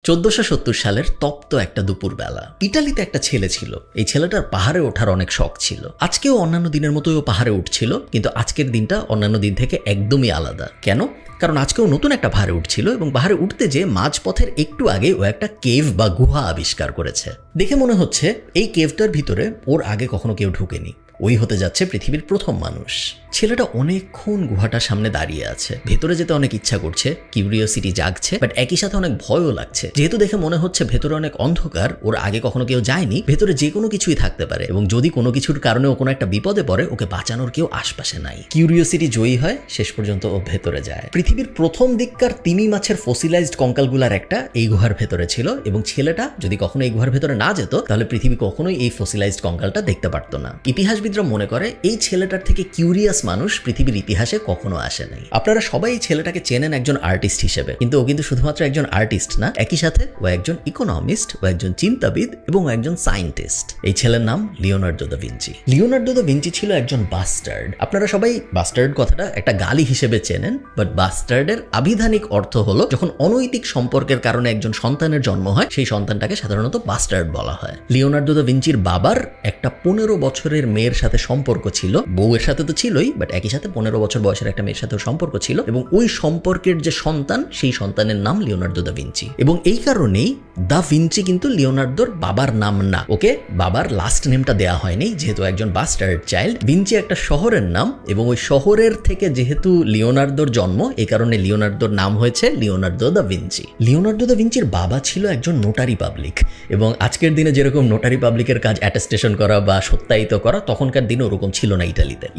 1470 সালের তপ্ত একটা দুপুরবেলা ইটালিতে একটা ছেলে ছিল। এই ছেলেটার পাহাড়ে ওঠার অনেক শখ ছিল। আজকেও অন্যান্য দিনের মতোই ও পাহাড়ে উঠছিল, কিন্তু আজকের দিনটা অন্যান্য দিন থেকে একদমই আলাদা। কেন? কারণ আজকেও নতুন একটা পাহাড়ে উঠছিল এবং পাহাড়ে উঠতে যে মাঝপথের একটু আগে ও একটা কেভ বা গুহা আবিষ্কার করেছে। দেখে মনে হচ্ছে এই কেভটার ভিতরে ওর আগে কখনো কেউ ঢুকেনি। ওই হতে যাচ্ছে পৃথিবীর প্রথম মানুষ। ছেলেটা অনেকক্ষণ গুহাটার সামনে দাঁড়িয়ে আছে। ভেতরে যেতে অনেক ইচ্ছা করছে, কিউরিওসিটি জাগছে, বাট একই সাথে অনেক ভয়ও লাগছে। যেহেতু দেখে মনে হচ্ছে ভেতরে অনেক অন্ধকার, ওর আগে কখনো কেউ যায়নি, ভেতরে যে কোনো কিছুই থাকতে পারে এবং যদি কোনো কিছুর কারণে ও কোনো একটা বিপদে পড়ে, ওকে বাঁচানোর কেউ আশপাশে নাই। কিউরিওসিটি জয়ী হয়, শেষ পর্যন্ত ও ভেতরে যায়। পৃথিবীর প্রথম দিককার তিমি মাছের ফসিলাইজড কঙ্কালগুলার একটা এই গুহার ভেতরে ছিল এবং ছেলেটা যদি কখনো এই গুহার ভেতরে না যেত, তাহলে পৃথিবী কখনোই এই ফসিলাইজড কঙ্কালটা দেখতে পারতো না। ইতিহাসবিদরা মনে করে এই ছেলেটার থেকে কিউরিয়াস মানুষ পৃথিবীর ইতিহাসে কখনো আসে নাই। আপনারা সবাই এই ছেলেটাকে চেনেন একজন আর্টিস্ট হিসেবে, কিন্তু ও কিন্তু শুধুমাত্র একজন আর্টিস্ট না, একই সাথে ও একজন ইকোনমিস্ট, ও একজন চিন্তাবিদ এবং ও একজন সায়েন্টিস্ট। এই ছেলের নাম Leonardo da Vinci. Leonardo da Vinci ছিল একজন বাস্টার্ড। আপনারা সবাই বাস্টার্ড কথাটা একটা গালি হিসেবে চেনেন, বাট বাস্টার্ডের আবিধানিক অর্থ হলো যখন অনৈতিক সম্পর্কের কারণে একজন সন্তানের জন্ম হয়, সেই সন্তানটাকে সাধারণত বাস্টার্ড বলা হয়। লিওনার্দো দা ভিঞ্চির বাবার একটা 15 বছরের মেয়ের সাথে সম্পর্ক ছিল। বউয়ের সাথে তো ছিলই, বাট একই সাথে 15 বছর বয়সের একটা মেয়ের সাথেও সম্পর্ক ছিল এবং ওই সম্পর্কের যে সন্তান, সেই সন্তানের নাম লিওনার্দো দা ভিঞ্চি। এবং এই কারণেই দা ভিঞ্চি কিন্তু লিওনার্দোর বাবার নাম না, ওকে বাবার লাস্ট নেমটা দেওয়া হয়নি, যেহেতু একজন বাস্টার্ড চাইল্ড। ভিঞ্চি একটা শহরের নাম এবং ওই শহরের থেকে যেহেতু লিওনার্দোর জন্ম, এই কারণে লিওনার্দোর নাম হয়েছে Leonardo da Vinci. Leonardo da ভিঞ্চির বাবা ছিল একজন নোটারি পাবলিক এবং আজকের দিনে যেরকম নোটারি পাবলিকের কাজ অ্যাটেস্টেশন করা বা সত্যায়িত করা, তখনকার দিনে ওরকম ছিল না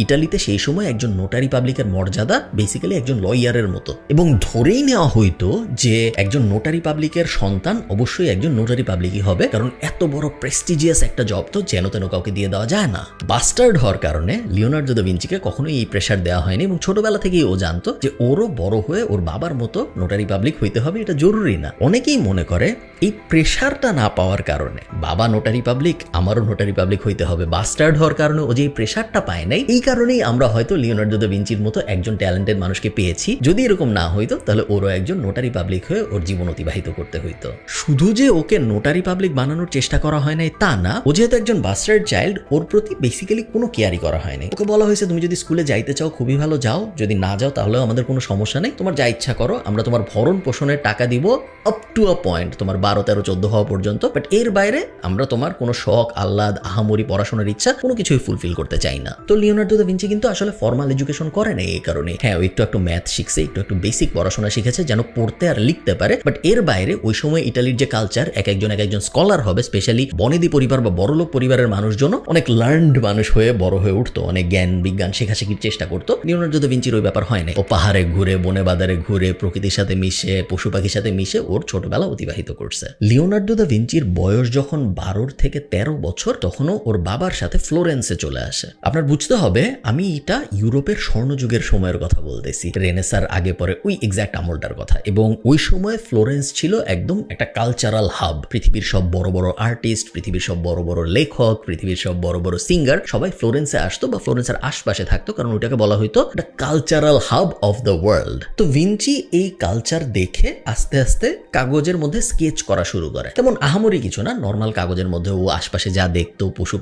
ইটালিতে সেই সময় একজন নোটারি পাবলিকের মর্যাদা বেসিক্যালি একজন লয়ারের মতো, এবং ধরেই নেওয়া হইতো যে একজন নোটারি পাবলিকের সন্তান অবশ্যই একজন নোটারি পাবলিকই হবে, কারণ এত বড় প্রেস্টিজিয়াস একটা জব তো যেন তেন কাউকে দিয়ে দেওয়া যায় না। বাস্টার্ড হওয়ার কারণে লিওনার্দো দা ভিঞ্চিকে কখনোই এই প্রেশার দেওয়া হয়নি এবং ছোটবেলা থেকেই ও জানতো যে ওরও বড় হয়ে ওর বাবার মতো নোটারি পাবলিক হইতে হবে, এটা জরুরি না। অনেকেই মনে করে এই প্রেশারটা না পাওয়ার কারণে, বাবা নোটারি পাবলিক আমারও নোটারি পাবলিক হইতে হবে, বাস্টার্ড হওয়ার কারণে ও যে প্রেশারটা পায় নাই, এই কারণেই আমরা হয়তো লিওনার্দো দা ভিঞ্চির মতো একজন ট্যালেন্টেড মানুষকে পেয়েছি। যদি এরকম না হইতো, তাহলে ওরও একজন নোটারি পাবলিক হয়ে ওর জীবন অতিবাহিত করতে হইতো। শুধু যে ওকে নোটারি পাবলিক বানানোর চেষ্টা করা হয় নাই তা না, ও যেহেতু একজন বাস্টার্ড চাইল্ড, ওর প্রতি বেসিক্যালি কোনো কেয়ারই করা হয়নি। ওকে বলা হয়েছে তুমি যদি স্কুলে যাইতে চাও খুবই ভালো, যাও, যদি না যাও তাহলেও আমাদের কোনো সমস্যা নেই, তোমার যা ইচ্ছা করো, আমরা তোমার ভরণ পোষণের টাকা দিব আপ টু আ পয়েন্ট, তোমার 12, 13, 14 হওয়া পর্যন্ত, বাট এর বাইরে আমরা তোমার কোনো শখ, আহ্লাদ, আহামরি, পড়াশোনার ইচ্ছা কোনো কিছুই ফুলফিল করতে চাই না। তো লিওনার্দো দা ভিঞ্চি কিন্তু আসলে ফর্মাল এডুকেশন করে না এই কারণে। হ্যাঁ, ও একটু ম্যাথ শিখছে, একটু বেসিক পড়াশোনা শিখেছে যেন পড়তে আর লিখতে পারে, বাট এর বাইরে ওই সময় ইটালির যে কালচার, এক একজন স্কলার হবে, স্পেশালি বনেদি পরিবার বা বড়লোক পরিবারের মানুষজন অনেক লার্নড মানুষ হয়ে বড় হয়ে উঠতো, অনেক জ্ঞান বিজ্ঞান শেখাশেখির চেষ্টা করতো। লিওনার্দো দা ভিঞ্চির ওই ব্যাপার হয় না। ও পাহাড়ে ঘুরে, বনে বাদারে ঘুরে, প্রকৃতির সাথে মিশে, পশু পাখির সাথে মিশে ওর ছোটবেলা অতিবাহিত করছে। লিওনার্দো দা ভিঞ্চির বয়স যখন 12 থেকে 13 বছর, তখনও ওর বাবার সাথে ফ্লোরেন্সে চলে আসে। আপনার বুঝতে হবে, আমি এটা ইউরোপের স্বর্ণযুগের সময়ের কথা বলতেছি, রেনেসার আগে পরে ওই এক্সাক্ট আমলটার কথা। এবং ওই সময় ফ্লোরেন্স ছিল একদম একটা কালচারাল হাব। পৃথিবীর সব বড় বড় আর্টিস্ট, পৃথিবীর সব বড় বড় লেখক, পৃথিবীর সব বড় বড় সিঙ্গার সবাই ফ্লোরেন্সে আসতো বা ফ্লোরেন্সের আশপাশে থাকতো, কারণ ওইটাকে বলা হইতো একটা cultural hub of the world. তো ভিঞ্চি এই কালচার দেখে আস্তে আস্তে কাগজের মধ্যে স্কেচ করা শুরু করে। তেমন আহামরি কিছু না, নর্মাল কাগজের মধ্যে ও আশপাশে যা দেখতো, পশু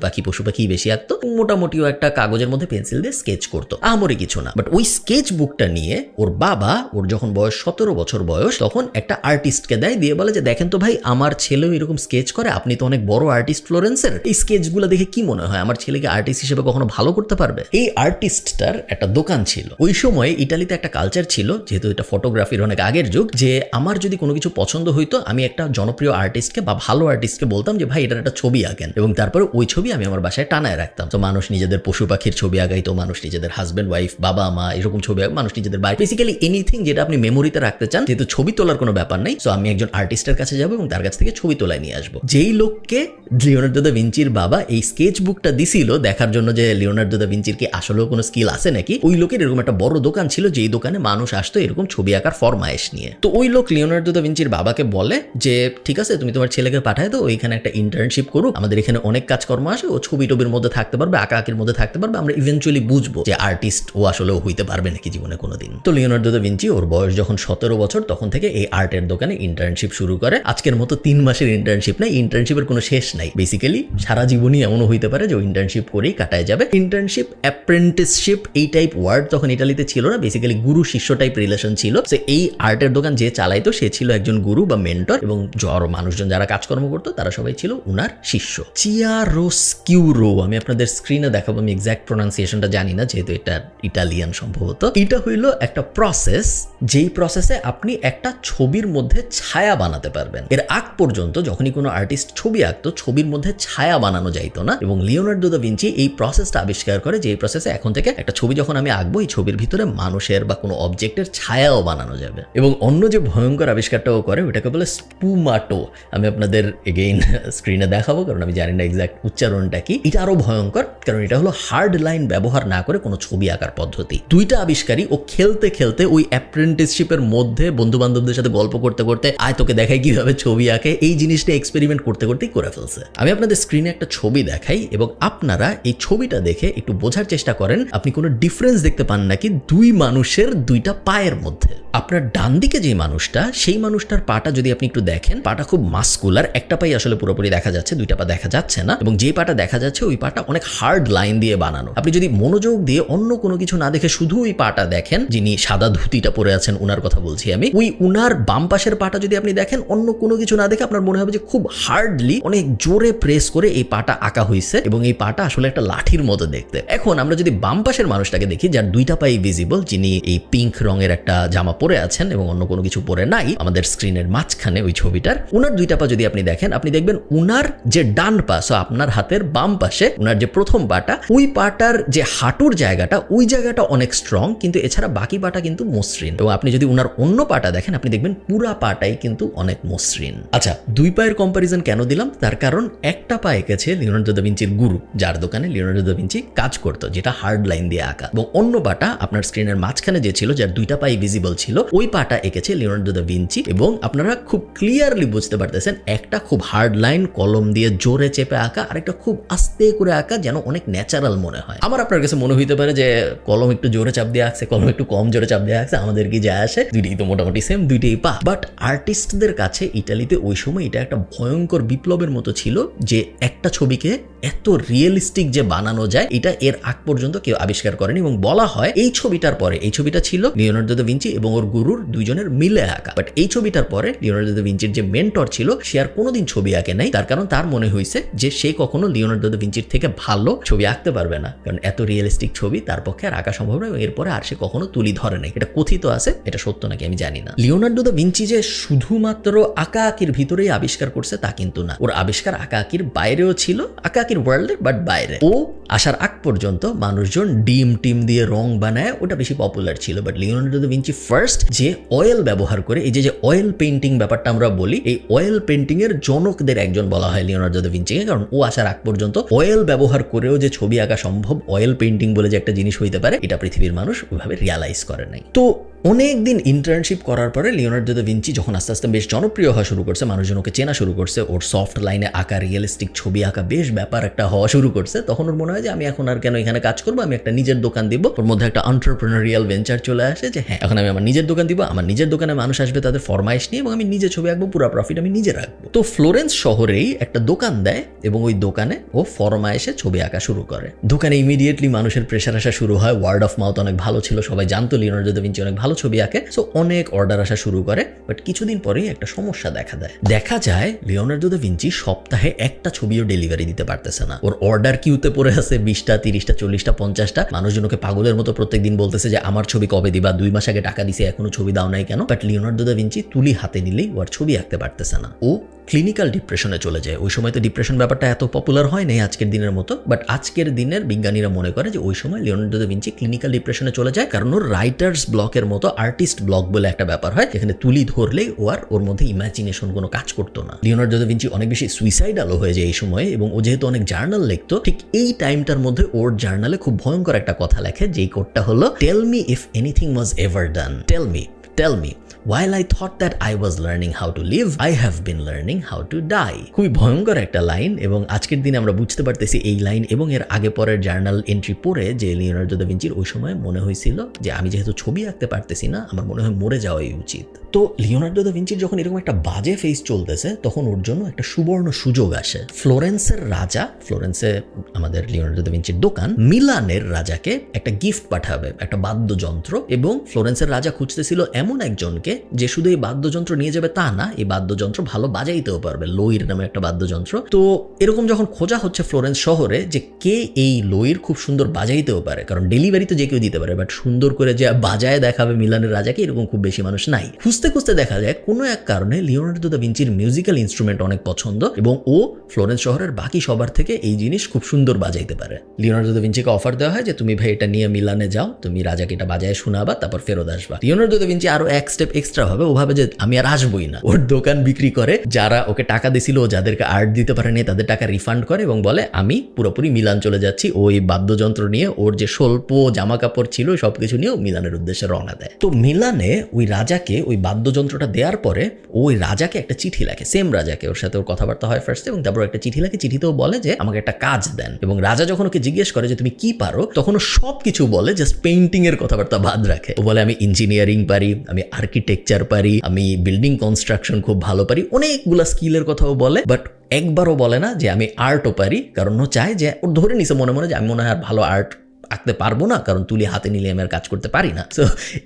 পাখি বেশি আঁকতো, মোটামুটিও একটা কাগজের মধ্যে পেন্সিল দিয়ে স্কেচ করতো, আহামরি কিছু না। বাট ওই স্কেচ বুকটা নিয়ে ওর বাবা, ওর যখন বয়স 17 বছর বয়স, তখন একটা আর্টিস্টকে দেয়, দিয়ে বলে যে দেখেন তো ভাই, আমার ছেলেও এরকম স্কেচ করে, আপনি তো অনেক বড় আর্টিস্ট ফ্লোরেন্সের, এই স্কেচগুলো দেখে কি মনে হয় আমার ছেলেকে আর্টিস্ট হিসেবে কখনো ভালো করতে পারবে? এই আর্টিস্টটার একটা দোকান ছিল। ওই সময় ইটালিতে একটা কালচার ছিল, যেহেতু এটা ফটোগ্রাফির অনেক আগের যুগ, যে আমার যদি কোনো কিছু পছন্দ হইতো, আমি একটা জনপ্রিয় আর্টিস্টকে বা ভালো আর্টিস্টকে বলতাম যে ভাই এটার একটা ছবি আঁকেন, এবং তারপরে ওই ছবি আমি আমার বাসায় টানায় রাখতাম। তো মানুষ নিজেদের পশু পাখির ছবি আঁকাইতো, মানুষ নিজেদের হাজব্যান্ড ওয়াইফ, বাবা মা এরকম ছবি, মানুষ নিজেদের বাড়ি, বেসিক্যালি এনিথিং যেটা আপনি মেমোরিতে রাখতে চান। যেহেতু ছবি তোলার কোনো ব্যাপার নেই, সো আমি একজন আর্টিস্টের কাছে যাবো এবং তার কাছ থেকে ছবি তোলায় নিয়ে আসবো। যেই লোককে লিওনার্দো দা ভিঞ্চির বাবা এই স্কেচ বুকটা দিছিল দেখার জন্য যে লিওনার্দো দা ভিঞ্চির কি আসলেও কোনো স্কিল আছে নাকি, ওই লোকের এরকম একটা বড় দোকান ছিল, যেই দোকানে মানুষ আসতো এরকম ছবি আঁকার ফরমায়েশ নিয়ে। তো ওই লোক লিওনার্দো দা ভিঞ্চির বাবাকে বলে যে ঠিক আছে, তুমি তোমার ছেলেকে পাঠায় দাও, ওইখানে একটা ইন্টার্নশিপ করুক, আমাদের এখানে অনেক কাজকর্ম আসে, ও ছবি টবির মধ্যে থাকতে পারবে, আঁকাআঁকির মধ্যে থাকতে পারবে, আমরা ইভেনচুয়ালি বুঝবো যে আর্টিস্ট ও আসলেও হইতে পারবে নাকি জীবনে কোনোদিন। তো লিওনার্দো দা ভিঞ্চি ওর বয়স যখন 17 বছর তখন থেকে এই আর্টের দোকানে ইন্টার্নশিপ শুরু করে। আজকের মতো 3 মাসের ইন্টার্নশিপ নাই, ইন্টার্নশিপের কোনো শেষ নাই। বেসিক্যালি সারা জীবনই এমনও হইতে পারে যে ইন্টার্নশিপ করেই কাটায় যাবে। ইন্টার্নশিপ, অ্যাপ্রেন্টিসশিপ এই টাইপ ওয়ার্ড তখন ইটালিতে ছিল না, বেসিক্যালি গুরু শিষ্য টাইপ রিলেশন ছিল। সো এই আর্টের দোকান যে চালাইতো সে ছিল একজন গুরু বা মেন্টর, এবং মানুষজন যারা কাজকর্ম করতো তারা সবাই ছিল উনার শিষ্য। চিয়ারোস্কিউরো, আমি আপনাদের স্ক্রিনে দেখাবো, আমি এক্সাক্ট প্রোনাউন্সিয়েশনটা জানি না যেহেতু এটা ইটালিয়ান সম্ভবত। এটা হইল একটা প্রসেস, যেই প্রসেসে আপনি একটা ছবির মধ্যে ছায়া বানাতে পারবেন। এর আগ পর্যন্ত যখনই কোনো আর্টিস্ট ছবি আঁকতো, ছবির মধ্যে ছায়া বানানো যাইতো না, এবং লিওনার্দো দা ভিঞ্চি এই প্রসেসটা আবিষ্কার করে যে এই প্রসেসে এখন থেকে একটা ছবি যখন আমি আঁকবো, এই ছবির ভিতরে মানুষের বা কোনো অবজেক্টের ছায়াও বানানো যাবে। এবং অন্য যে ভয়ঙ্কর আবিষ্কারটাও করে ওটাকে বলে স্পুমাটো। আমি আপনাদের এগেইন স্ক্রিনে দেখাবো কারণ আমি জানি না এক্সাক্ট উচ্চারণটা কি। এটা আরো ভয়ঙ্কর কারণ এটা হলো হার্ড লাইন ব্যবহার না করে কোনো ছবি আঁকার পদ্ধতি। দুইটা আবিষ্কারী ও খেলতে খেলতে ওই অ্যাপ্রেন্টিসশিপের মধ্যে বন্ধু বান্ধবদের সাথে গল্প করতে করতে আয় তোকে দেখাই কিভাবে ছবি আঁকে, এই জিনিসটা এক্সপেরিমেন্ট করতে করতেই করে ফেলছে। আমি আপনাদের স্ক্রিনে একটা ছবি দেখাই এবং আপনারা এই ছবিটা দেখে একটু বোঝার চেষ্টা করেন আপনি কোনো ডিফারেন্স দেখতে পান নাকি দুই মানুষের দুইটা পায়ের মধ্যে। আপনার ডান দিকে যে মানুষটা, সেই মানুষটার পাটা যদি আপনি একটু দেখেন, পাটা খুব মাস্কুলার, একটা পাই আসলে পুরোপুরি দেখা যাচ্ছে, দুইটা পা দেখা যাচ্ছে না, এবং যে পাটা দেখা যাচ্ছে ওই পাটা অনেক হার্ড লাইন দিয়ে বানানো। আপনি যদি মনোযোগ দিয়ে অন্য কোনো কিছু না দেখে শুধু ওই পাটা দেখেন, যিনি সাদা ধুতিটা পরে আছেন উনার কথা বলছি আমি, ওই উনার বাম পাশের পাটা যদি আপনি দেখেন অন্য কোনো কিছু না দেখে আপনার মনে হবে যে খুব হার্ডলি অনেক জোরে প্রেস করে এই পাটা আঁকা হয়েছে, এবং এই পাটা আসলে একটা লাঠির মতো দেখতে। এখন আমরা যদি বাম পাশের মানুষটাকে দেখি যার দুইটা পাই ভিজিবল, যিনি এই পিঙ্ক রঙের একটা জামা পরে আছেন এবং অন্য কোনো কিছু পরে নাই, আমাদের স্ক্রিনের মাঝখানে ওই ছবিটার, উনার দুইটা পা যদি আপনি দেখেন, আপনি দেখবেন উনার যে ডান পা, সো আপনার হাতের বাম পাশে উনার যে প্রথম পাটা, ওই পাটার যে হাঁটুর জায়গাটা, ওই জায়গাটা অনেক স্ট্রং, কিন্তু এছাড়া বাকি পাটা কিন্তু মসৃণ। এবং আপনি যদি উনার অন্য পাটা দেখেন, আপনি দেখবেন পুরা পাটাই কিন্তু অনেক মসৃণ। আচ্ছা, দুই পায়ের কম্পারিজন কেন দিলাম? তার কারণ একটা পা এঁকেছে লিওনার্দো দা ভিঞ্চির গুরু, যার দোকানে লিওনার্দো দা ভিঞ্চি কাজ করতো, যেটা হার্ড লাইন দিয়ে আঁকা, এবং অন্য পাটা আপনার স্ক্রিনের মাঝখানে যে ছিল, যার দুইটা পাই ভিজিবল ছিল, ওই পাটা এঁকেছে লিওনার্দো দা ভিঞ্চি। এবং আপনারা খুব ক্লিয়ারলি বুঝতে পারতেছেন একটা খুব হার্ড লাইন কলম দিয়ে জোরে চেপে আঁকা, আর একটা খুব আস্তে করে আঁকা, যেন অনেক ন্যাচারাল মনে হয়। আমার আপনার কাছে মনে হইতে পারে যে কলম একটু জোরে চাপ দিয়ে আঁকছে, কলম একটু কম জোরে চাপ দিয়ে আঁকছে, আমাদের কি যায় আসে, দুইটাই তো মোটামুটি সেম, দুইটাই পা। বাট আর্টিস্টদের কাছে ইটালিতে ওই সময় এটা একটা ভয়ঙ্কর বিপ্লবের মতো ছিল যে একটা ছবিকে এত রিয়েলিস্টিক যে বানানো যায়, এটা এর আগ পর্যন্ত কেউ আবিষ্কার করেনি। এবং বলা হয় এই ছবিটার পরে, এই ছবিটা ছিল লিওনার্দো দা ভিঞ্চি এবং ওর গুরুর দুইজনের মিলে আঁকা, বাট এই ছবিটার পরে লিওনার্দো দা ভিঞ্চির যে মেন্টর ছিল সে আর কোনোদিন ছবি আঁকে নাই। তার কারণ তার মনে হয়েছে যে সে কখনো লিওনার্দো দা ভিঞ্চির থেকে ভালো ছবি আঁকতে পারবে না, কারণ এত রিয়েলিস্টিক ছবি তার পক্ষে আর আঁকা সম্ভব নয়, এবং এরপরে আর সে কখনো তুলি ধরে নাই। এটা কথিত আছে, এটা সত্য নাকি আমি জানি না। লিওনার্দো দা ভিঞ্চি যে শুধুমাত্র আঁকাআঁকির ভিতরেই আবিষ্কার করছে তা কিন্তু না, ওর আবিষ্কার আঁকাআঁকির বাইরেও ছিল, আঁকাআঁকির ওয়ার্ল্ডে, বাট বাইরে। ও আসার আগ পর্যন্ত মানুষজন ডিম টিম দিয়ে রং বানায়, ওটা বেশি পপুলার ছিল। But Leonardo da Vinci first যে অয়েল ব্যবহার করে, এই যে অয়েল পেইন্টিং ব্যাপারটা আমরা বলি, এই অয়েল পেইন্টিং এর জনকদের একজন বলা হয় লিওনার্দো দা ভিঞ্চিকে, কারণ ও আসার আগ পর্যন্ত অয়েল ব্যবহার করেও যে ছবি আঁকা সম্ভব, অয়েল পেইন্টিং বলে যে একটা জিনিস হইতে পারে, এটা পৃথিবীর মানুষ ওইভাবে রিয়ালাইজ করে নাই। তো অনেকদিন ইন্টার্নশিপ করার পরে লিওনার্দো দা ভিঞ্চি যখন আস্তে আস্তে বেশ জনপ্রিয় হওয়া শুরু করছে, মানুষজন ওকে চেনা শুরু করছে, ওর সফট লাইনে আঁকা, রিয়েলিস্টিক ছবি আঁকা বেশ ব্যাপার একটা হওয়া শুরু করছে, তখন ওর মনে হয় যে আমি এখন আর কেন এখানে কাজ করবো, আমি একটা নিজের দোকান দিব। ওর মধ্যে একটা এন্টারপ্রেনারিয়াল ভেঞ্চার চলে আসে যে হ্যাঁ, এখন আমি আমার নিজের দোকান দিব, আমার নিজের দোকানে মানুষ আসবে তাদের ফরমাইশ নিয়ে, এবং আমি নিজে ছবি আঁকবো, পুরো প্রফিট আমি নিজে রাখবো। তো ফ্লোরেন্স শহরেই একটা দোকান দেয়, এবং ওই দোকানে ও ফরমাইশে ছবি আঁকা শুরু করে। দোকানে ইমিডিয়েটলি মানুষের প্রেশার আসা শুরু হয়, ওয়ার্ড অফ মাউথ অনেক ভালো ছিল, সবাই জানতো লিওনার্দো দা ভিঞ্চি অনেক ভালো ছবি আঁকে, সো অনেক অর্ডার আসা শুরু করে। বাট কিছুদিন পরেই একটা সমস্যা দেখা দেয়। দেখা যায় লিওনার্দো দা ভিঞ্চি সপ্তাহে একটা ছবিও ডেলিভারি দিতে পারতেছে না। ওর অর্ডার কিউতে পড়ে আছে 20টা, 30টা, 40টা, 50টা। মানুষজনকে পাগলের মতো প্রত্যেকদিন বলতেছে যে আমার ছবি কবে দিবা, 2 মাস আগে টাকা দিছে, এখনো ছবি দাও নাই কেন? বাট লিওনার্দো দা ভিঞ্চি তুলি হাতে নিলেই ওর ছবি আঁকতে পারতেছে না। ও ক্লিনিক্যাল ডিপ্রেশনে চলে যায়। ওই সময় তো ডিপ্রেশন ব্যাপারটা এত পপুলার হয় নাই আজকের দিনের মতো, বাট আজকের দিনের বিজ্ঞানীরা মনে করে যে ওই সময় লিওনার্দো দা ভিঞ্চি ক্লিনিক্যাল ডিপ্রেশনে চলে যায়, কারণ ওর রাইটার্স ব্লকের মতো আর্টিস্ট ব্লক বলে একটা ব্যাপার হয়, যেখানে তুলি ধরলেই ওর মধ্যে ইমাজিনেশন কোনো কাজ করতো না। লিওনার্দো দা ভিঞ্চি অনেক বেশি সুইসাইডালও হয়ে যায় এই সময়ে, এবং ও যেহেতু অনেক জার্নাল লিখতো, ঠিক এই টাইমটার মধ্যে ওর জার্নালে খুব ভয়ঙ্কর একটা কথা লেখে, যেই কোডটা হলো tell me if anything was ever done, tell me while I thought that I was learning how to live, I have been learning how to die. খুবই ভয়ঙ্কর একটা লাইন, এবং আজকের দিনে আমরা বুঝতে পারতেছি এই লাইন এবং এর আগে পরের জার্নাল এন্ট্রি পড়ে যে লিওনার্দো দা ভিঞ্চির ওই সময় মনে হয়েছিল যে আমি যেহেতু ছবি আঁকতে পারতেছি না, আমার মনে হয় মরে যাওয়াই উচিত। তো লিওনার্দো দা ভিঞ্চির যখন এরকম একটা বাজে ফেস চলতেছে, তখন ওর জন্য একটা সুবর্ণ সুযোগ আসে। ফ্লোরেন্সের রাজা, ফ্লোরেন্সে আমাদের লিওনার্দো দা ভিঞ্চির দোকান, মিলানের রাজাকে একটা গিফট পাঠাবে, একটা বাদ্যযন্ত্র। এবং ফ্লোরেন্সের রাজা খুঁজতেছিল এমন একজনকে যে শুধু এই বাদ্যযন্ত্র নিয়ে যাবে তা না, এই বাদ্যযন্ত্র ভালো বাজাইতেও পারবে, লইর নামে একটা বাদ্যযন্ত্র। তো এরকম যখন খোঁজা হচ্ছে ফ্লোরেন্স শহরে যে কে এই লইর খুব সুন্দর বাজাইতেও পারে, কারণ ডেলিভারি তো যে কেউ দিতে পারে, বাট সুন্দর করে যে বাজায় দেখাবে মিলানের রাজাকে, এরকম খুব বেশি মানুষ নাই। খুঁজতে খুঁজতে দেখা যায় কোনো এক কারণে লিওনার্দো দা ভিঞ্চির মিউজিক্যাল ইনস্ট্রুমেন্ট অনেক পছন্দ, এবং ও ফ্লোরেন্স শহরের বাকি সবার থেকে এই জিনিস খুব সুন্দর বাজাইতে পারে। লিওনার্দো দা ভিঞ্চিকে অফার দেওয়া হয় যে তুমি ভাই এটা নিয়ে মিলানে যাও, তুমি রাজাকে এটা বাজায় শোনাবা, তারপর ফেরত আসবা। লিওনার্দো দা ভিঞ্চি আরো এক স্টেপ এক্সট্রা হবে, ও ভাবে যে আমি আর আসবোই না। ওর দোকান বিক্রি করে, যারা ওকে টাকা দিছিল, ও যাদেরকে আর্ট দিতে পারেনি তাদের টাকা রিফান্ড করে, এবং বলে আমি পুরোপুরি মিলান চলে যাচ্ছি। ওই বাদ্যযন্ত্র নিয়ে, ওর যে স্বল্প জামা কাপড় ছিল সবকিছু নিয়ে মিলানের উদ্দেশ্যে রওনা দেয়। তো মিলানে ওই রাজাকে ওই বাদ্যযন্ত্রটা দেওয়ার পরে ওই রাজাকে একটা চিঠি লেখে, সেম রাজাকে, ওর সাথে ওর কথাবার্তা হয় ফার্স্ট, এবং তারপর একটা চিঠি লেখে। চিঠিতেও বলে যে আমাকে একটা কাজ দেন, এবং রাজা যখন ওকে জিজ্ঞেস করে যে তুমি কি পারো, তখন ও সব কিছু বলে, জাস্ট পেইন্টিং এর কথাবার্তা বাদ রাখে। ও বলে আমি ইঞ্জিনিয়ারিং পারি, আমি আর্কিটেকচার পারি, আমি বিল্ডিং কনস্ট্রাকশন খুব ভালো পারি, অনেকগুলা স্কিলের কথাও বলে, বাট একবারও বলে না যে আমি আর্টও পারি, কারণ ও চায় যে ওর ধরে নিছে মনে মনে যে আমি মনে হয় আর ভালো আর্ট আঁকতে পারবো না, কারণ তুলি হাতে নিলে আমি আর কাজ করতে পারি না। সো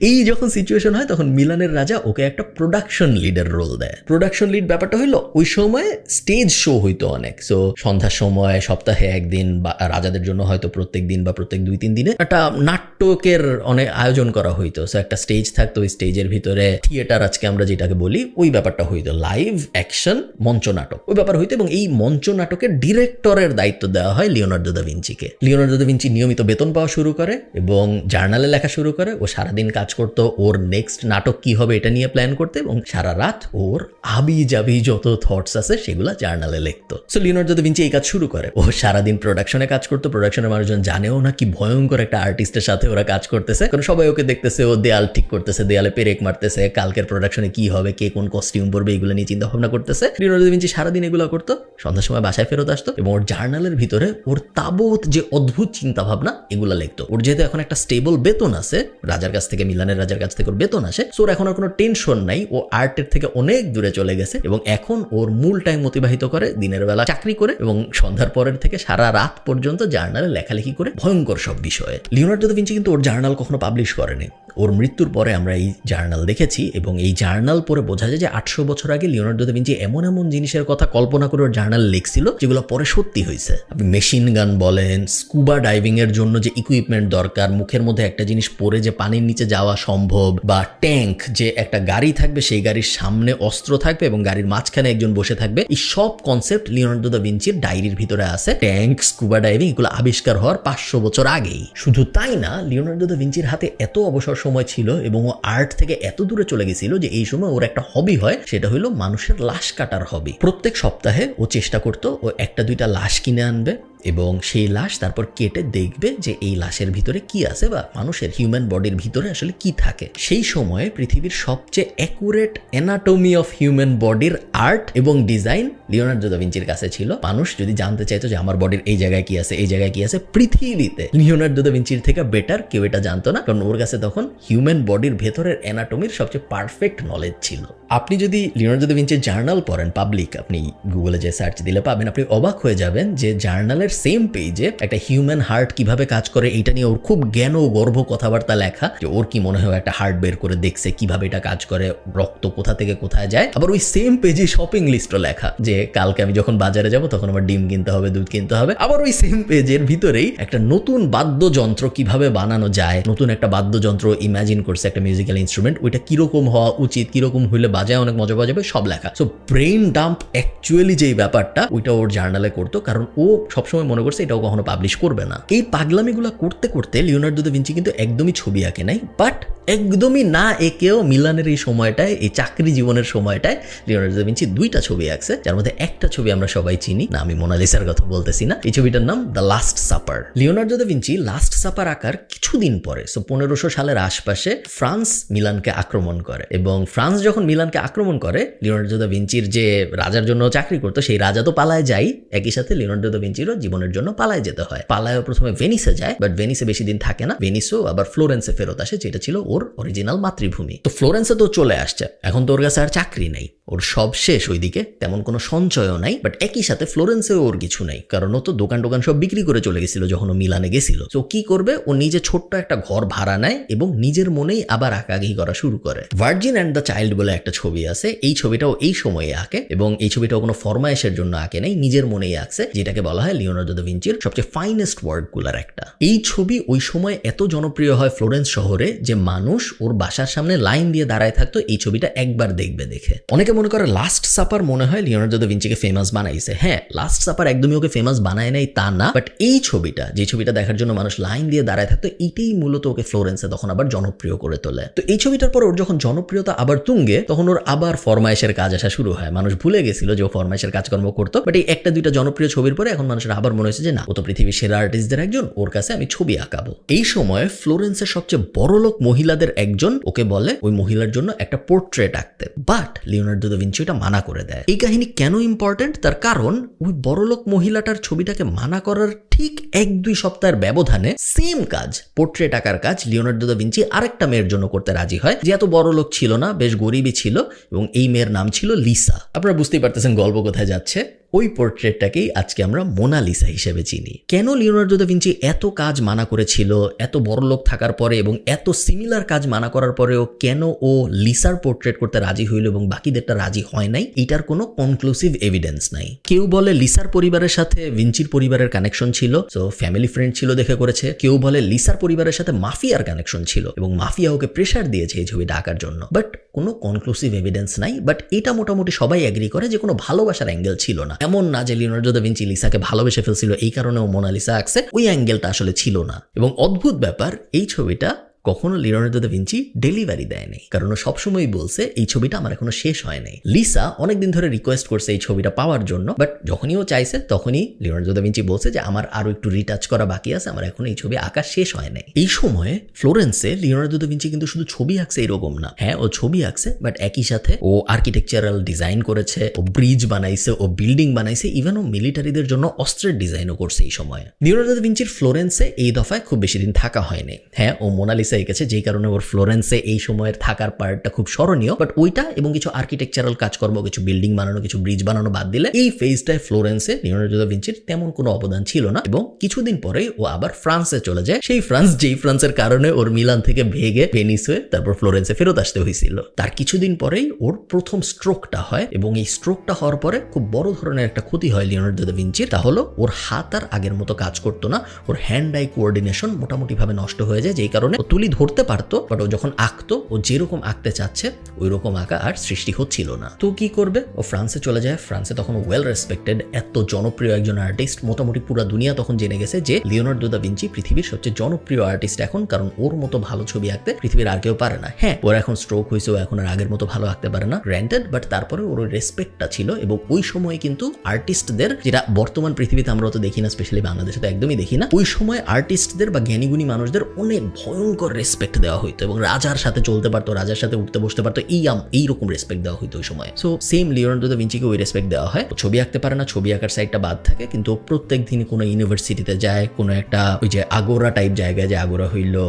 এই যখন সিচুয়েশন হয়, তখন মিলানের রাজা ওকে একটা প্রোডাকশন লিডের রোল দেয়। প্রোডাকশন লিড ব্যাপারটা হইলো ওই সময় স্টেজ শো হইতো অনেক, সো সন্ধ্যার সময় সপ্তাহে একদিন বা রাজাদের জন্য হয়তো প্রত্যেক দিন বা প্রত্যেক 2-3 দিনে একটা নাটকের অনেক আয়োজন করা হইতো। সো একটা স্টেজ থাকতো, ওই স্টেজের ভিতরে থিয়েটার আজকে আমরা যেটাকে বলি, ওই ব্যাপারটা হইতো, লাইভ অ্যাকশন মঞ্চ নাটক, ওই ব্যাপার হইতো। এবং এই মঞ্চ নাটকের ডিরেক্টরের দায়িত্ব দেওয়া হয় লিওনার্দো দা ভিঞ্চিকে। লিওনার্দো দা ভিঞ্চি নিয়মিত বেতন পাওয়া শুরু করে এবং জার্নালে লেখা শুরু করে। ও সারাদিন কাজ করতো ওর নেক্সট নাটক কি হবে এটা নিয়ে প্ল্যান করতে, এবং সারা রাত ওর আবি জাবি যত থটস আছে সেগুলা জার্নালে লিখতো। সো লিওনার্দো দা ভিঞ্চি এই কাজ শুরু করে। ও সারাদিন প্রোডাকশনে কাজ করতো, প্রোডাকশনের মানুষজন জানেও না কি ভয়ঙ্কর একটা আর্টিস্টের সাথে ওরা কাজ করতেছে, কারণ সবাই ওকে দেখতেছে ও দেয়াল ঠিক করতেছে, দেয়ালে পেরেক মারতেছে, কালকের প্রোডাকশনে কি হবে, কে কোন কস্টিউম পরবে, এগুলো নিয়ে চিন্তা ভাবনা করতেছে। লিওনার্দো দা ভিঞ্চি সারাদিন এগুলো করতো, সন্ধ্যার সময় বাসায় ফেরত আসতো এবং ওর জার্নালের ভিতরে ওর তাবৎ যে অদ্ভুত চিন্তা ভাবনা এগুলো লিখতো। ওর যেহেতু এখন একটা স্টেবল বেতন আছে রাজার কাছ থেকে, মিলানের রাজার কাছ থেকে ওর বেতন আসে, সো ওর এখন আর কোনো টেনশন নাই। ও আর্টের থেকে অনেক দূরে চলে গেছে এবং এখন ওর মূল টাইম অতিবাহিত করে দিনের বেলা চাকরি করে এবং সন্ধ্যার পরের থেকে সারা রাত পর্যন্ত জার্নালে লেখালেখি করে ভয়ঙ্কর সব বিষয়ে। লিওনার্দো দা ভিঞ্চি কিন্তু ওর জার্নাল কখনো পাবলিশ করেনি। ওর মৃত্যুর পরে আমরা এই জার্নাল দেখেছি এবং এই জার্নাল পড়ে বোঝা যায় যে 800 বছর আগে লিওনার্দো দা ভিঞ্চি এমন এমন জিনিসের কথা কল্পনা করে ওর জার্নাল লিখছিল যেগুলো পরে সত্যি হয়েছে। আপনি মেশিন গান বলেন, স্কুবা ডাইভিং এর জন্য যে ইকুইপমেন্ট দরকার, মুখের মধ্যে একটা জিনিস পরে যে পানির নিচে যাওয়া সম্ভব, বা ট্যাঙ্ক, যে একটা গাড়ি থাকবে সেই গাড়ির সামনে অস্ত্র থাকবে এবং গাড়ির মাঝখানে একজন বসে থাকবে, এই সব কনসেপ্ট লিওনার্দো দা ভিঞ্চির ডায়েরির ভিতরে আছে। ট্যাঙ্ক, স্কুবা ডাইভিং এগুলো আবিষ্কার হওয়ার 500 বছর আগেই। শুধু তাই না, লিওনার্দো দা ভিঞ্চির হাতে এত অবসর সময় ছিল এবং ও আর্ট থেকে এত দূরে চলে গেছিল যে এই সময় ওর একটা হবি হয়, সেটা হলো মানুষের লাশ কাটার হবি। প্রত্যেক সপ্তাহে ও চেষ্টা করতো ও 1-2টা লাশ কিনে আনবে এবং সেই লাশ তারপর কেটে দেখবে যে এই লাশের ভিতরে কি আছে বা মানুষের হিউম্যান বডির ভিতরে আসলে কি থাকে। সেই সময়ে পৃথিবীর সবচেয়ে অ্যাকুরেট অ্যানাটমি অফ হিউম্যান বডির আর্ট এবং ডিজাইন লিওনার্দো দা ভিঞ্চির কাছে ছিল। মানুষ যদি জানতে চাইতো যে আমার বডির এই জায়গায় কি আছে, এই জায়গায় কি আছে, পৃথিবীতে লিওনার্দো দা ভিঞ্চির থেকে বেটার কেউ এটা জানতো না, কারণ ওর কাছে তখন হিউম্যান বডির ভেতরের অ্যানাটমির সবচেয়ে পারফেক্ট নলেজ ছিল। আপনি যদি লিওনার্দো দা ভিঞ্চির জার্নাল পড়েন পাবলিক, আপনি গুগলে যে সার্চ দিলে পাবেন, আপনি অবাক হয়ে যাবেন যে জার্নালের সেম পেজে একটা হিউম্যান হার্ট কিভাবে কাজ করে এটা নিয়ে ওর খুব জ্ঞান ও গর্ব কথাবার্তা লেখা, যে ওর কি মনে হয় একটা হার্ট বের করে দেখছে কিভাবে এটা কাজ করে, রক্ত কোথা থেকে কোথায় যায়। আবার ওই সেম পেজে শপিং লিস্টও লেখা, যে কালকে আমি যখন বাজারে যাব তখন আমার ডিম কিনতে হবে, দুধ কিনতে হবে। আবার ওই সেম পেজের ভিতরেই একটা নতুন বাদ্যযন্ত্র কিভাবে বানানো যায়, নতুন একটা বাদ্যযন্ত্র ইমাজিন করছে, একটা মিউজিক্যাল ইনস্ট্রুমেন্ট, ওইটা কিরকম হওয়া উচিত, কিরকম হইলে বাজায় অনেক মজা পাওয়া যাবে, সব লেখা। সো ব্রেইন ডাম্প অ্যাকচুয়ালি যেই ব্যাপারটা ওইটা ওর জার্নালে করতো, কারণ ও সবসময় সময় মনে করছে এটাও কখনো পাবলিশ করবে না। এই পাগলামিগুলো করতে করতে লিওনার্দো দা ভিঞ্চি কিন্তু একদমই ছবি আঁকে নাই, বাট একদমই না একেও মিলানের এই সময়টায়, এই চাকরি জীবনের সময়টায় লিওনার্দো দা ভিঞ্চি 2টা ছবি আঁকছে, যার মধ্যে একটা ছবি আমরা সবাই চিনি, না আমি মোনালিসার কথা বলতেছি না। এই ছবিটার নাম the last supper. Leonardo da Vinci last supper আঁকার কিছুদিন পরে, 1500 সালের আশপাশে ফ্রান্স মিলানকে আক্রমণ করে, এবং ফ্রান্স যখন মিলানকে আক্রমণ করে, লিওনার্দো দা ভিঞ্চির যে রাজার জন্য চাকরি করতো সেই রাজা তো পালায় যায়, একই সাথে লিওনার্দো দা ভিঞ্চিরও জীবনের জন্য পালায় যেতে হয়। পালায় প্রথমে ভেনিসে যায়, বাট ভেনিসে বেশি দিন থাকে না, ভেনিসও আবার ফ্লোরেন্সে ফেরত আসে, যেটা ছিল ওর অরিজিনাল মাতৃভূমি। তো ফ্লোরেন্সে তো চলে আসছে, এখন তো ওর কাছে আর চাকরি নাই, ওর সব শেষ, ওইদিকে তেমন কোনো সঞ্চয়ও নাই, বাট একই সাথে ফ্লোরেন্সেও ওর কিছু নাই, কারণ ও তো দোকান সব বিক্রি করে চলে গেছিল যখন ও মিলানে গেছিল। তো কি করবে, ও নিজে ছোট্ট একটা ঘর ভাড়া নেয় এবং নিজের মনেই আবার আঁকাআঁকি করা শুরু করে। ভার্জিন অ্যান্ড দ্য চাইল্ড বলে একটা ছবি আছে, এই ছবিটাও এই সময়ে আঁকে, এবং এই ছবিটাও কোনো ফরমায়েশের জন্য আঁকে নাই, নিজের মনেই আঁকছে, যেটাকে বলা হয় লিওনার্দো দা ভিঞ্চির সবচেয়ে ফাইনেস্ট ওয়ার্কগুলোর একটা। এই ছবি ওই সময় এত জনপ্রিয় হয় ফ্লোরেন্স শহরে যে মানুষ ওর বাসার সামনে লাইন দিয়ে দাঁড়ায় থাকতো এই ছবিটা একবার দেখবে দেখে। অনেকে মনে করে লাস্ট সাপার মনে হয় লিওনার্দো দা ভিঞ্চিকে ফেমাস বানাইছে। হ্যাঁ, লাস্ট সাপার একদমই ওকে ফেমাস বানায় নাই তা না, বাট এই ছবিটা, যে ছবিটা দেখার জন্য মানুষ লাইন দিয়ে দাঁড়ায় থাকতো, এটাই মূলত ওকে ফ্লোরেন্সে তখন আবার জনপ্রিয় করে তোলে। তো এই ছবিটার পর ওর যখন জনপ্রিয়তা আবার তুঙ্গে, তখন ওর আবার ফরমায়েশের কাজ আসা শুরু হয়। মানুষ ভুলে গেছিল যে ও ফরমায়েশের কাজকর্ম করতো, বাট এই একটা দুইটা জনপ্রিয় ছবির পরে এখন মানুষের আবার মনে হয়েছে যে না, ও তো পৃথিবীর সেরা আর্টিস্টদের একজন, ওর কাছে আমি ছবি আঁকাবো। এই সময় ফ্লোরেন্সের সবচেয়ে বড়লোক মহিলাদের একজন ওকে বলে ওই মহিলার জন্য একটা পোর্ট্রেট আঁকতে, বাট লিওনার্দো দা ভিঞ্চি ওটা মানা করে দেয়। এই কাহিনী কেন ইম্পর্টেন্ট, তার কারণ ওই বড়লোক মহিলাটার ছবিটাকে মানা করার ঠিক 1-2 সপ্তাহের ব্যবধানে সেম কাজ, পোর্ট্রেট আঁকার কাজ, লিওনার্দো দা ভিঞ্চি আরেকটা মেয়ের জন্য করতে রাজি হয়, যে এত বড় লোক ছিল না, বেশ গরিবই ছিল, এবং এই মেয়ের নাম ছিল লিসা। আপনারা বুঝতেই পারতেছেন গল্প কোথায় যাচ্ছে। ওই পোর্ট্রেটটাকেই আজকে আমরা মোনালিসা হিসেবে চিনি। কেন লিওনার্দো দা ভিঞ্চি এত কাজ মানা করেছিল এত বড় লোক থাকার পরে, এবং এত সিমিলার কাজ মানা করার পরেও কেন ও লিসার পোর্ট্রেট করতে রাজি হইল এবং বাকিদেরটা রাজি হয় নাই, এটার কোনো কনক্লুসিভ এভিডেন্স নাই। কেউ বলে লিসার পরিবারের সাথে ভিঞ্চির পরিবারের কানেকশন ছিল, সো ফ্যামিলি ফ্রেন্ড ছিল দেখে করেছে। কেউ বলে লিসার পরিবারের সাথে মাফিয়ার কানেকশন ছিল এবং মাফিয়া ওকে প্রেশার দিয়েছে এই ছবিটা আঁকার জন্য, বাট কোনো কনক্লুসিভ এভিডেন্স নাই। বাট এটা মোটামুটি সবাই এগ্রি করে যে কোনো ভালোবাসার অ্যাঙ্গেল ছিল না। এমন না যে লিওনার্দো দা ভিঞ্চি লিসাকে ভালোবেসে ফেলছিল এই কারণে ও মোনালিসা আঁকছে, ওই অ্যাঙ্গেলটা আসলে ছিল না। এবং অদ্ভুত ব্যাপার, এই ছবিটা কখনো লিওনার্দো দা ভিঞ্চি ডেলিভারি দেয়নি, কারণ ও সবসময়ই বলছে এই ছবিটা আমার এখনো শেষ হয় নাই। লিসা অনেকদিন ধরে রিকোয়েস্ট করছে এই ছবিটা পাওয়ার জন্য, বাট যখনই ও চাইছে তখনই লিওনার্দো দা ভিঞ্চি বলছে যে আমার আরো একটু রিটাচ করা বাকি আছে, আমার এখন এই ছবি আঁকা শেষ হয় নাই। এই সময়ে ফ্লোরেন্সে লিওনার্দো দা ভিঞ্চি কিন্তু শুধু ছবি আঁকছে এরকম না, হ্যাঁ ও ছবি আঁকছে, বাট একই সাথে ও আর্কিটেকচারাল ডিজাইন করেছে, ও ব্রিজ বানাইছে, ও বিল্ডিং বানাইছে, ইভেন ও মিলিটারিদের জন্য অস্ত্রের ডিজাইনও করছে এই সময়ে। লিওনার্দো দা ভিঞ্চির ফ্লোরেন্সে এই দফায় খুব বেশি দিন থাকা হয়নি। হ্যাঁ, ও মোনালিসা এঁকেছে, যেই কারণে ওর ফ্লোরেন্সে এই সময়ের থাকার পার্টটা খুব স্মরণীয়, বাট ওইটা এবং কিছু আর্কিটেকচারাল কাজকর্ম, কিছু বিল্ডিং বানানো, কিছু ব্রিজ বানানো বাদ দিলে এই ফেজটায় ফ্লোরেন্সে লিওনার্দো দা ভিঞ্চির তেমন কোনো অবদান ছিল না। এবং কিছুদিন পরেই ও আবার ফ্রান্সে চলে যায়, সেই ফ্রান্স যেই ফ্রান্সের কারণে ওর মিলান থেকে ভেগে ভেনিস হয়ে তারপর ফ্লোরেন্সে ফেরত আসতে হয়েছিল। তার কিছুদিন পরেই ওর প্রথম স্ট্রোকটা হয়, এবং এই স্ট্রোকটা হওয়ার পরে খুব বড় ধরনের একটা ক্ষতি হয় লিওনার্দো দা ভিঞ্চির। তা হলো ওর হাত আর আগের মতো কাজ করতো না, ওর হ্যান্ড আই কোঅর্ডিনেশন মোটামুটি ভাবে নষ্ট হয়ে যায়, যেই কারণে ও তুলি ধরতে পারতো, বাট ও যখন আঁকতো ও যেরকম আঁকতে চাচ্ছে ওই রকম আঁকা আর সৃষ্টি হচ্ছিল না। তো কি করবে, ও ফ্রান্সে চলে যায়। ফ্রান্সে তখন ওয়েল রেসপেক্টেড, এত জনপ্রিয় একজন আর্টিস্ট, মোটামুটি পুরো দুনিয়া তখন জেনে গেছে যে লিওনার্দো দা ভিঞ্চি পৃথিবীর সবচেয়ে জনপ্রিয় আর্টিস্ট এখন, কারণ ওর মতো ভালো ছবি আঁকতে পৃথিবীর আর কেউ পারে না। হ্যাঁ, ওর এখন স্ট্রোক হয়েছে, ও এখন আর আগের মতো ভালো আঁকতে পারে না, গ্র্যান্টেড, বাট তারপরে ওর রেসপেক্টটা ছিল। এবং ওই সময় কিন্তু আর্টিস্টদের, যেটা বর্তমান পৃথিবীতে আমরা তো দেখি না, স্পেশালি বাংলাদেশে তো একদমই দেখি না, ওই সময় আর্টিস্টদের বা জ্ঞানীগুণী মানুষদের অনেক ভয়ঙ্কর রেসপেক্ট দেওয়া হইতো, এবং রাজার সাথে চলতে পারতো, রাজার সাথে উঠতে বসতে পারতো, এইরকম রেসপেক্ট দেওয়া হইতো ওই সময়। সো সেম লিওনার্দো দা ভিঞ্চিকে ওই রেসপেক্ট দেওয়া হয়। ছবি আঁকতে পারে না, ছবি আঁকার সাইডটা বাদ থাকে, কিন্তু প্রত্যেক দিনই কোনো ইউনিভার্সিটিতে যায়, কোনো একটা ওই যে আগোরা টাইপ জায়গায়, যে আগোরা হইলো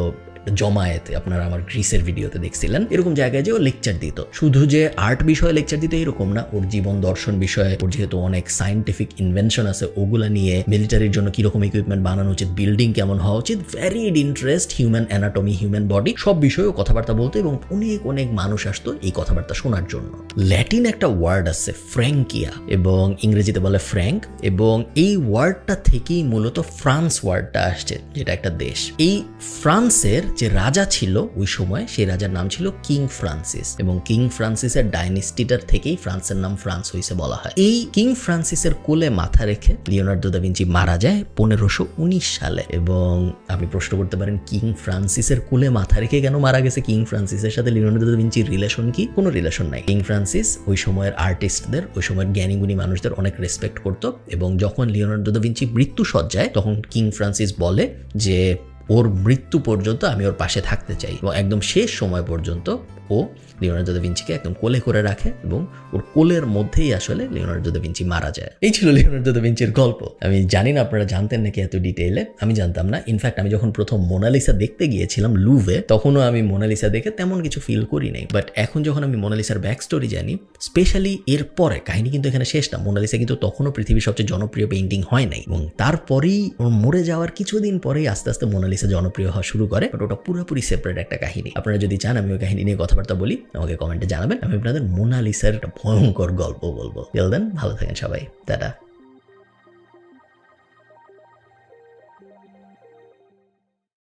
জমায়েতে, আপনারা আমার গ্রিসের ভিডিওতে দেখছিলেন, এরকম জায়গায় যে ও লেকচার দিত। শুধু যে আর্ট বিষয়ে লেকচার দিত এরকম না, ওর জীবন দর্শন বিষয়ে, ওর যেহেতু অনেক সায়েন্টিফিক ইনভেনশন আছে, ওগুলা নিয়ে, মিলিটারির জন্য কিরকম ইকুইপমেন্ট বানানো উচিত, বিল্ডিং কেমন হওয়া উচিত, varied interest, human anatomy, human body, সব বিষয়েও কথাবার্তা বলতো, এবং অনেক অনেক মানুষ আসতো এই কথাবার্তা শোনার জন্য। ল্যাটিন একটা ওয়ার্ড আছে ফ্র্যাঙ্কিয়া, এবং ইংরেজিতে বলে ফ্র্যাঙ্ক, এবং এই ওয়ার্ডটা থেকেই মূলত ফ্রান্স ওয়ার্ডটা আসছে, যেটা একটা দেশ। এই ফ্রান্সের যে রাজা ছিল ওই সময়, সেই রাজার নাম ছিল কিং ফ্রান্সিস, এবং কিং ফ্রান্সিসের ডাইনেস্টিটার থেকেই ফ্রান্সের নাম ফ্রান্স হয়েছে বলা হয়। এই কিং ফ্রান্সিসের কোলে মাথা রেখে লিওনার্দো দা ভিঞ্চি মারা যায় 1519 সালে। এবং আপনি প্রশ্ন করতে পারেন কিং ফ্রান্সিসের কোলে মাথা রেখে কেন মারা গেছে? কিং ফ্রান্সিসের সাথে লিওনার্দো দা ভিঞ্চির রিলেশন কি? কোনো রিলেশন নাই। কিং ফ্রান্সিস ওই সময়ের আর্টিস্টদের, ওই সময়ের জ্ঞানীগুণী মানুষদের অনেক রেসপেক্ট করত, এবং যখন লিওনার্দো দা ভিঞ্চি মৃত্যু সজ্জায় তখন কিং ফ্রান্সিস বলে যে ওর মৃত্যু পর্যন্ত আমি ওর পাশে থাকতে চাই, এবং একদম শেষ সময় পর্যন্ত ও লিওনার্দো দা ভিঞ্চিকে একদম কোলে করে রাখে, এবং ওর কোলের মধ্যেই আসলে লিওনার্দো দা ভিঞ্চি মারা যায়। এই ছিল লিওনার্দো দা ভিঞ্চির গল্প। আমি জানি না আপনারা জানতেন নাকি এত ডিটেইলে, আমি জানতাম না। ইনফ্যাক্ট আমি যখন প্রথম মোনালিসা দেখতে গিয়েছিলাম লুভে, তখনও আমি মোনালিসা দেখে তেমন কিছু ফিল করি নাই। বাট এখন যখন আমি মোনালিসার ব্যাক স্টোরি জানি, স্পেশালি এর পরে, কাহিনী কিন্তু এখানে শেষ না, মোনালিসা কিন্তু তখনও পৃথিবীর সবচেয়ে জনপ্রিয় পেইন্টিং হয় নাই, এবং তারপরেই ওর মরে যাওয়ার কিছুদিন পরেই আস্তে আস্তে মোনালিসা জনপ্রিয় হওয়া শুরু করে। বাট ওটা পুরোপুরি সেপারেট একটা কাহিনী। আপনারা যদি চান আমি ওই কাহিনী নিয়ে কথাবার্তা বলি, আমাকে কমেন্টে জানাবেন, আমি আপনাদের মোনালিসার একটা ভয়ঙ্কর গল্প বলবো। টিল দেন ভালো থাকেন সবাই, টাটা।